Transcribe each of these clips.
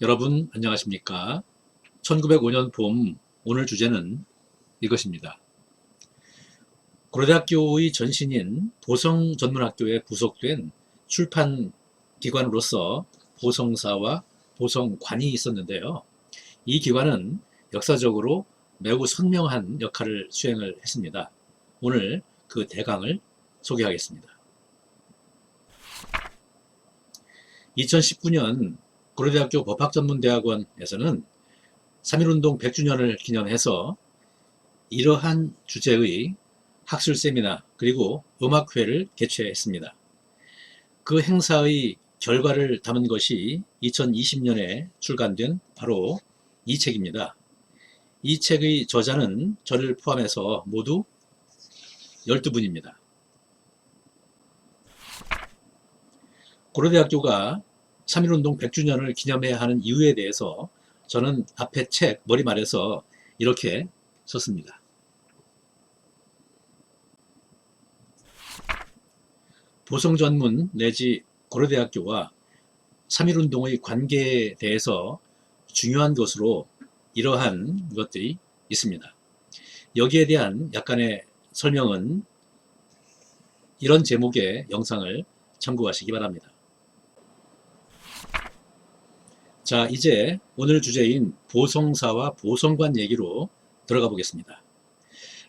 여러분 안녕하십니까? 1905년 봄 오늘 주제는 이것입니다. 고려대학교의 전신인 보성전문학교에 부속된 출판기관으로서 보성사와 보성관이 있었는데요. 이 기관은 역사적으로 매우 선명한 역할을 수행을 했습니다. 오늘 그 대강을 소개하겠습니다. 2019년 고려대학교 법학전문대학원에서는 3.1운동 100주년을 기념해서 이러한 주제의 학술 세미나 그리고 음악회를 개최했습니다. 그 행사의 결과를 담은 것이 2020년에 출간된 바로 이 책입니다. 이 책의 저자는 저를 포함해서 모두 12분입니다. 고려대학교가 3.1운동 100주년을 기념해야 하는 이유에 대해서 저는 앞에 책 머리말에서 이렇게 썼습니다. 보성전문 내지 고려대학교와 3.1운동의 관계에 대해서 중요한 것으로 이러한 것들이 있습니다. 여기에 대한 약간의 설명은 이런 제목의 영상을 참고하시기 바랍니다. 자, 이제 오늘 주제인 보성사와 보성관 얘기로 들어가 보겠습니다.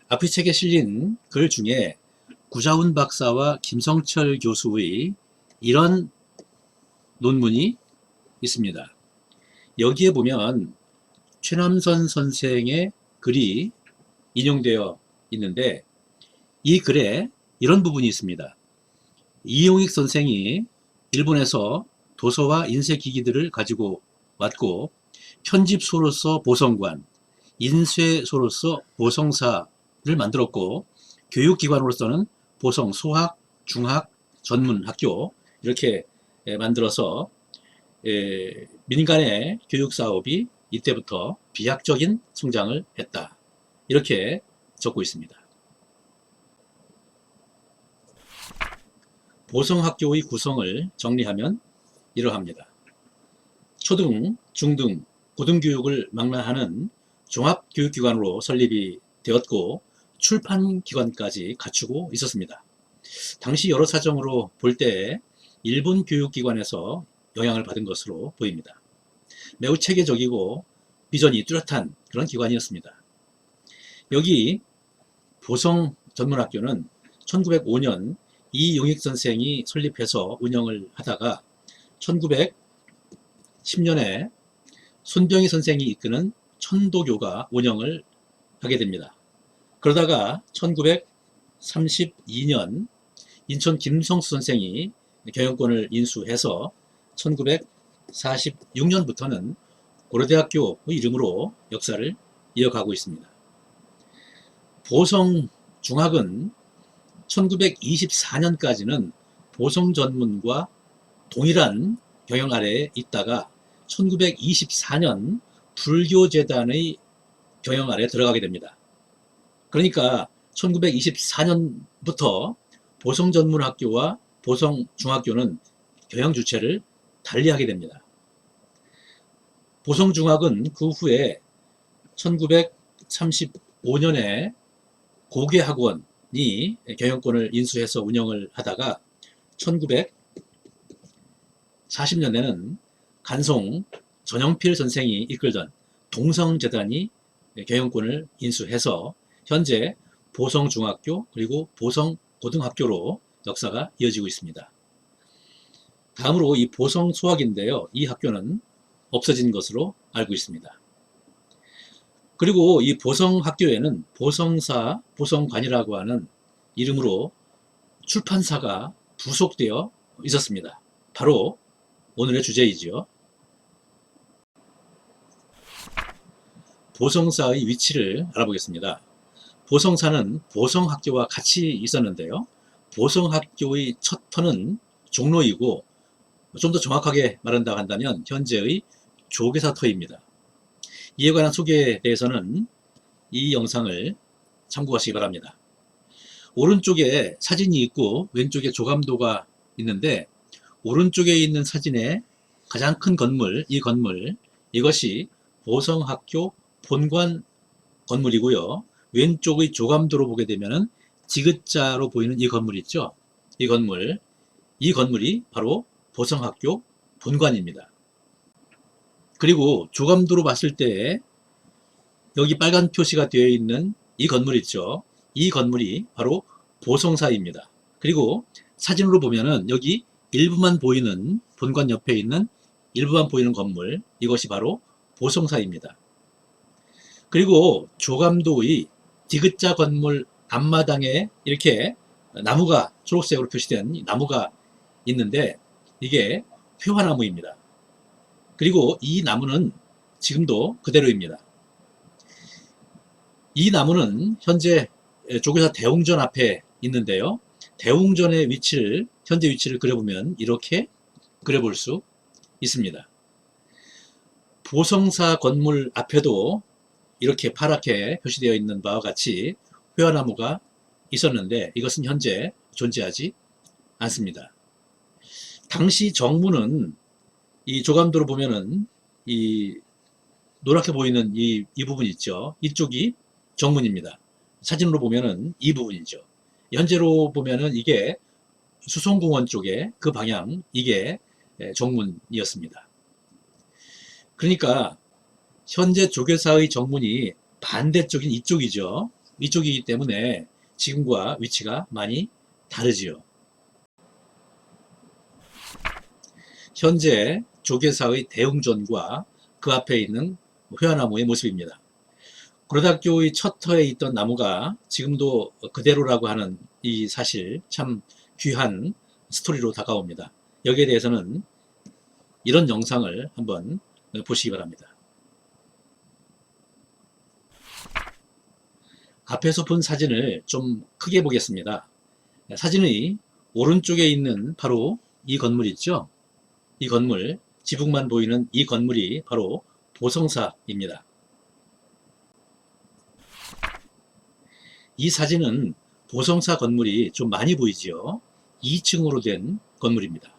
앞의 책에 실린 글 중에 구자훈 박사와 김성철 교수의 이런 논문이 있습니다. 여기에 보면 최남선 선생의 글이 인용되어 있는데 이 글에 이런 부분이 있습니다. 이용익 선생이 일본에서 도서와 인쇄기기들을 가지고 왔고 편집소로서 보성관, 인쇄소로서 보성사를 만들었고 교육기관으로서는 보성 소학, 중학, 전문학교 이렇게 만들어서 민간의 교육사업이 이때부터 비약적인 성장을 했다. 이렇게 적고 있습니다. 보성학교의 구성을 정리하면 이러합니다. 초등, 중등, 고등교육을 망라하는 종합교육기관으로 설립이 되었고 출판기관까지 갖추고 있었습니다. 당시 여러 사정으로 볼 때 일본 교육기관에서 영향을 받은 것으로 보입니다. 매우 체계적이고 비전이 뚜렷한 그런 기관이었습니다. 여기 보성전문학교는 1905년 이용익 선생이 설립해서 운영을 하다가 1910년에 손병희 선생이 이끄는 천도교가 운영을 하게 됩니다. 그러다가 1932년 인천 김성수 선생이 경영권을 인수해서 1946년부터는 고려대학교의 이름으로 역사를 이어가고 있습니다. 보성중학은 1924년까지는 보성전문과 동일한 경영 아래에 있다가 1924년 불교재단의 경영 아래에 들어가게 됩니다. 그러니까 1924년부터 보성전문학교와 보성중학교는 경영 주체를 달리하게 됩니다. 보성중학은 그 후에 1935년에 고계학원이 경영권을 인수해서 운영을 하다가 1940년에는 간송 전영필 선생이 이끌던 동성재단이 경영권을 인수해서 현재 보성중학교 그리고 보성고등학교로 역사가 이어지고 있습니다. 다음으로 이 보성소학인데요. 이 학교는 없어진 것으로 알고 있습니다. 그리고 이 보성학교에는 보성사, 보성관이라고 하는 이름으로 출판사가 부속되어 있었습니다. 바로 오늘의 주제이지요. 보성사의 위치를 알아보겠습니다. 보성사는 보성학교와 같이 있었는데요. 보성학교의 첫 터는 종로이고 좀 더 정확하게 말한다고 한다면 현재의 조계사터입니다. 이에 관한 소개에 대해서는 이 영상을 참고하시기 바랍니다. 오른쪽에 사진이 있고 왼쪽에 조감도가 있는데 오른쪽에 있는 사진의 가장 큰 건물, 이 건물 이것이 보성학교 본관 건물이고요. 왼쪽의 조감도로 보게 되면은 지그자로 보이는 이 건물 있죠? 이 건물이 바로 보성학교 본관입니다. 그리고 조감도로 봤을 때 여기 빨간 표시가 되어 있는 이 건물 있죠? 이 건물이 바로 보성사입니다. 그리고 사진으로 보면은 여기 일부만 보이는, 본관 옆에 있는 일부만 보이는 건물, 이것이 바로 보성사입니다. 그리고 조감도의 디귿자 건물 앞마당에 이렇게 나무가, 초록색으로 표시된 나무가 있는데 이게 회화나무입니다. 그리고 이 나무는 지금도 그대로입니다. 이 나무는 현재 조교사 대웅전 앞에 있는데요. 대웅전의 위치를, 현재 위치를 그려보면 이렇게 그려볼 수 있습니다. 보성사 건물 앞에도 이렇게 파랗게 표시되어 있는 바와 같이 회화나무가 있었는데 이것은 현재 존재하지 않습니다. 당시 정문은 이 조감도로 보면은 이 노랗게 보이는 이 부분 있죠. 이쪽이 정문입니다. 사진으로 보면은 이 부분이죠. 현재로 보면은 이게 수성공원 쪽에 그 방향, 이게 정문이었습니다. 그러니까 현재 조교사의 정문이 반대쪽인 이쪽이죠. 이쪽이기 때문에 지금과 위치가 많이 다르지요. 현재 조교사의 대웅전과 그 앞에 있는 회화나무의 모습입니다. 고려대학교의 첫 터에 있던 나무가 지금도 그대로라고 하는 이 사실, 참 귀한 스토리로 다가옵니다. 여기에 대해서는 이런 영상을 한번 보시기 바랍니다. 앞에서 본 사진을 좀 크게 보겠습니다. 사진의 오른쪽에 있는 바로 이 건물 있죠? 이 건물, 지붕만 보이는 이 건물이 바로 보성사입니다. 이 사진은 보성사 건물이 좀 많이 보이지요. 2층으로 된 건물입니다.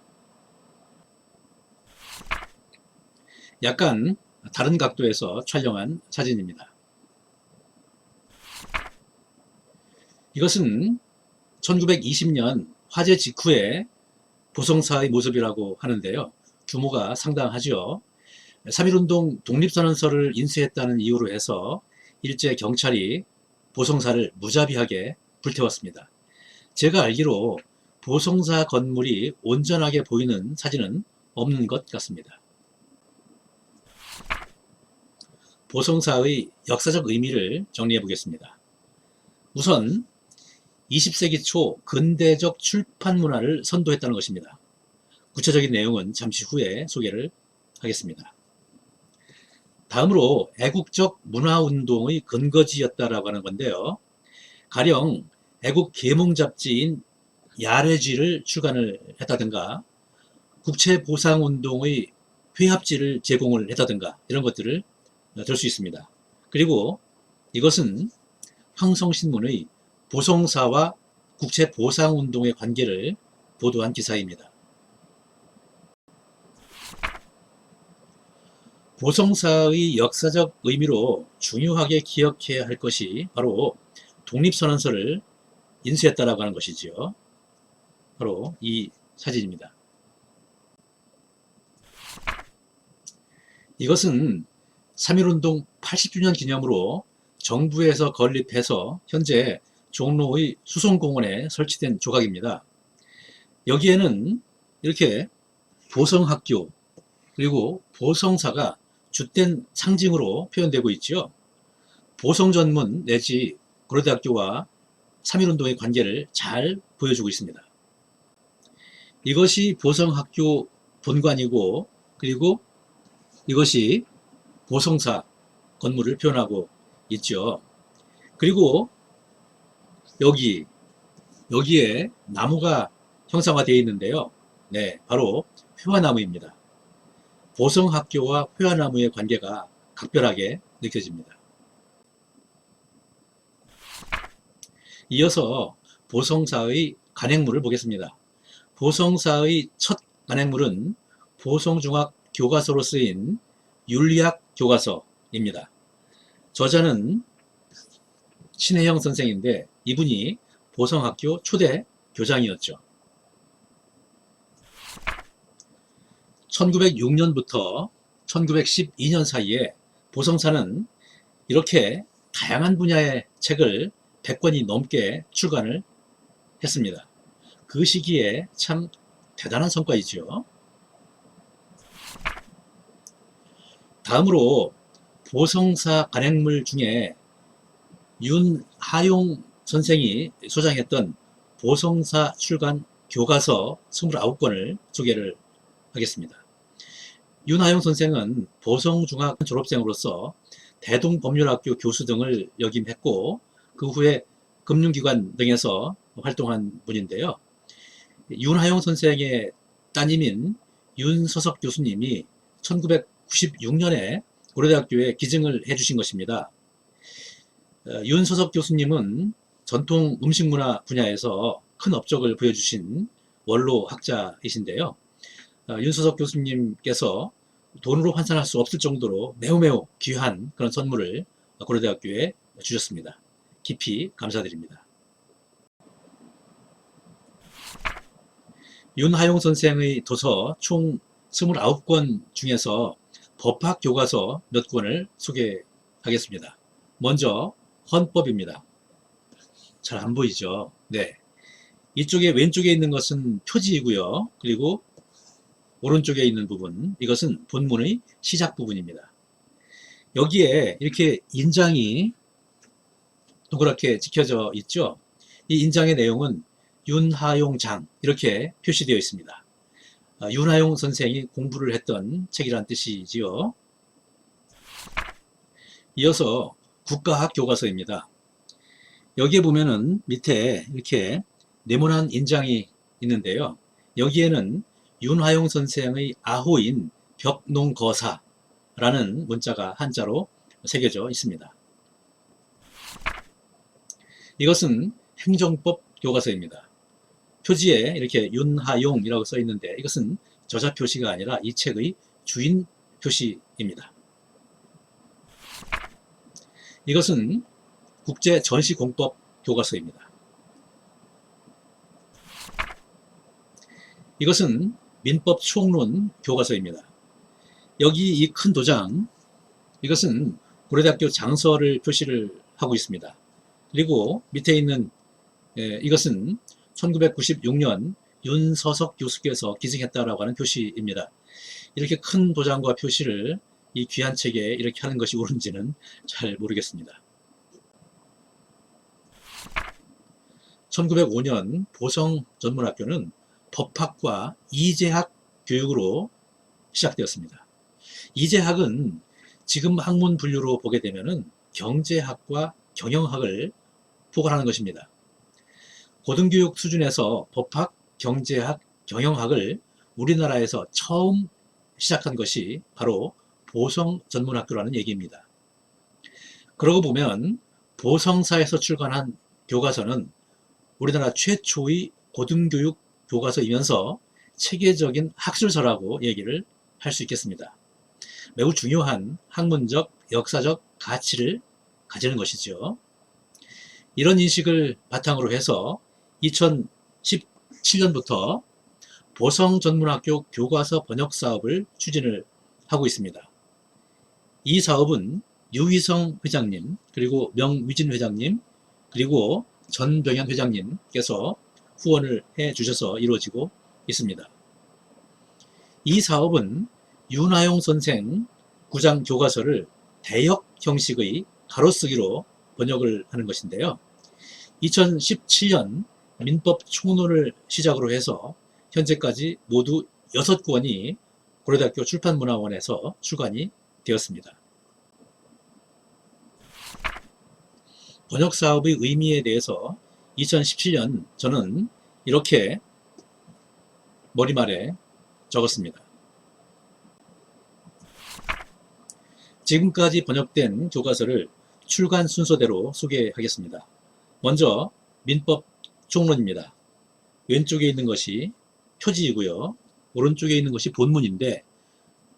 약간 다른 각도에서 촬영한 사진입니다. 이것은 1920년 화재 직후의 보성사의 모습이라고 하는데요. 규모가 상당하죠. 3.1운동 독립선언서를 인수했다는 이유로 해서 일제 경찰이 보성사를 무자비하게 불태웠습니다. 제가 알기로 보성사 건물이 온전하게 보이는 사진은 없는 것 같습니다. 보성사의 역사적 의미를 정리해 보겠습니다. 우선 20세기 초 근대적 출판 문화를 선도했다는 것입니다. 구체적인 내용은 잠시 후에 소개를 하겠습니다. 다음으로 애국적 문화운동의 근거지였다라고 하는 건데요. 가령 애국 계몽 잡지인 야래지를 출간을 했다든가 국채보상운동의 회합지를 제공을 했다든가 이런 것들을 들 수 있습니다. 그리고 이것은 황성신문의 보성사와 국채보상운동의 관계를 보도한 기사입니다. 보성사의 역사적 의미로 중요하게 기억해야 할 것이 바로 독립선언서를 인수했다라고 하는 것이지요. 바로 이 사진입니다. 이것은 3.1운동 80주년 기념으로 정부에서 건립해서 현재 종로의 수성공원에 설치된 조각입니다. 여기에는 이렇게 보성학교 그리고 보성사가 주된 상징으로 표현되고 있죠. 보성전문 내지 고려대학교와 3.1운동의 관계를 잘 보여주고 있습니다. 이것이 보성학교 본관이고 그리고 이것이 보성사 건물을 표현하고 있죠. 그리고 여기에 나무가 형상화되어 있는데요. 네, 바로 회화나무입니다. 보성학교와 회화나무의 관계가 각별하게 느껴집니다. 이어서 보성사의 간행물을 보겠습니다. 보성사의 첫 간행물은 보성중학 교과서로 쓰인 윤리학 교과서입니다. 저자는 신혜영 선생인데 이분이 보성학교 초대 교장이었죠. 1906년부터 1912년 사이에 보성사는 이렇게 다양한 분야의 책을 100권이 넘게 출간을 했습니다. 그 시기에 참 대단한 성과이죠. 다음으로 보성사 간행물 중에 윤하용 선생이 소장했던 보성사 출간 교과서 29권을 소개를 하겠습니다. 윤하용 선생은 보성중학 졸업생으로서 대동법률학교 교수 등을 역임했고 그 후에 금융기관 등에서 활동한 분인데요. 윤하용 선생의 따님인 윤서석 교수님이 1996년에 고려대학교에 기증을 해주신 것입니다. 윤서석 교수님은 전통 음식문화 분야에서 큰 업적을 보여주신 원로 학자이신데요. 윤서석 교수님께서 돈으로 환산할 수 없을 정도로 매우 귀한 그런 선물을 고려대학교에 주셨습니다. 깊이 감사드립니다. 윤하용 선생의 도서 총 29권 중에서 법학 교과서 몇 권을 소개하겠습니다. 먼저 헌법입니다. 잘 안 보이죠? 네. 이쪽에 왼쪽에 있는 것은 표지이고요. 그리고 오른쪽에 있는 부분, 이것은 본문의 시작 부분입니다. 여기에 이렇게 인장이 동그랗게 찍혀져 있죠. 이 인장의 내용은 윤하용장 이렇게 표시되어 있습니다. 윤하용 선생이 공부를 했던 책이란 뜻이지요. 이어서 국가학 교과서입니다. 여기에 보면은 밑에 이렇게 네모난 인장이 있는데요. 여기에는 윤하용 선생의 아호인 벽농거사라는 문자가 한자로 새겨져 있습니다. 이것은 행정법 교과서입니다. 표지에 이렇게 윤하용이라고 써 있는데 이것은 저자 표시가 아니라 이 책의 주인 표시입니다. 이것은 국제전시공법 교과서입니다. 이것은 민법 총론 교과서입니다. 여기 이 큰 도장, 이것은 고려대학교 장서를 표시를 하고 있습니다. 그리고 밑에 있는 이것은 1996년 윤서석 교수께서 기증했다라고 하는 표시입니다. 이렇게 큰 도장과 표시를 이 귀한 책에 이렇게 하는 것이 옳은지는 잘 모르겠습니다. 1905년 보성전문학교는 법학과 이재학 교육으로 시작되었습니다. 이재학은 지금 학문 분류로 보게 되면은 경제학과 경영학을 포괄하는 것입니다. 고등교육 수준에서 법학, 경제학, 경영학을 우리나라에서 처음 시작한 것이 바로 보성전문학교라는 얘기입니다. 그러고 보면 보성사에서 출간한 교과서는 우리나라 최초의 고등교육 교과서이면서 체계적인 학술서라고 얘기를 할 수 있겠습니다. 매우 중요한 학문적, 역사적 가치를 가지는 것이죠. 이런 인식을 바탕으로 해서 2017년부터 보성전문학교 교과서 번역 사업을 추진을 하고 있습니다. 이 사업은 유희성 회장님, 그리고 명위진 회장님, 그리고 전병현 회장님께서 후원을 해 주셔서 이루어지고 있습니다. 이 사업은 윤하용 선생 구장 교과서를 대역 형식의 가로쓰기로 번역을 하는 것인데요. 2017년 민법 총론을 시작으로 해서 현재까지 모두 6권이 고려대학교 출판문화원에서 출간이 되었습니다. 번역 사업의 의미에 대해서 2017년 저는 이렇게 머리말에 적었습니다. 지금까지 번역된 교과서를 출간 순서대로 소개하겠습니다. 먼저 민법 총론입니다. 왼쪽에 있는 것이 표지이고요. 오른쪽에 있는 것이 본문인데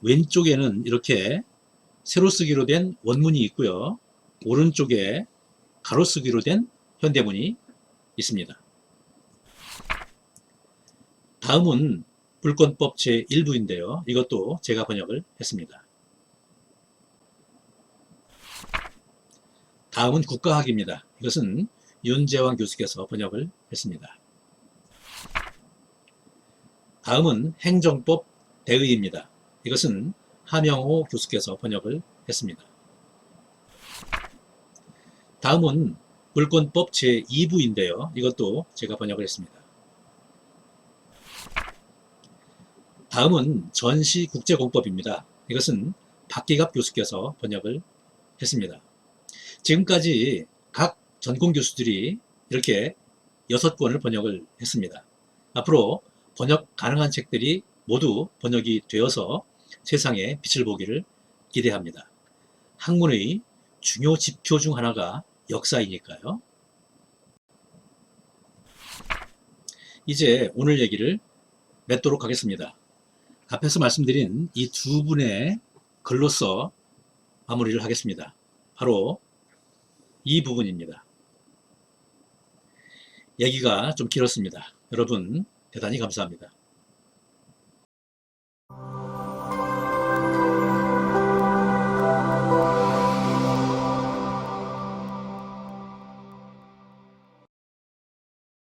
왼쪽에는 이렇게 세로쓰기로 된 원문이 있고요. 오른쪽에 가로쓰기로 된 현대문이 있습니다. 다음은 불권법 제1부인데요. 이것도 제가 번역을 했습니다. 다음은 국가학입니다. 이것은 윤재환 교수께서 번역을 했습니다. 다음은 행정법 대의입니다. 이것은 하명호 교수께서 번역을 했습니다. 다음은 불권법 제2부인데요. 이것도 제가 번역을 했습니다. 다음은 전시국제공법입니다. 이것은 박기갑 교수께서 번역을 했습니다. 지금까지 각 전공 교수들이 이렇게 6권을 번역을 했습니다. 앞으로 번역 가능한 책들이 모두 번역이 되어서 세상에 빛을 보기를 기대합니다. 학문의 중요 지표 중 하나가 역사이니까요. 이제 오늘 얘기를 맺도록 하겠습니다. 앞에서 말씀드린 이 두 분의 글로써 마무리를 하겠습니다. 바로 이 부분입니다. 얘기가 좀 길었습니다. 여러분 대단히 감사합니다.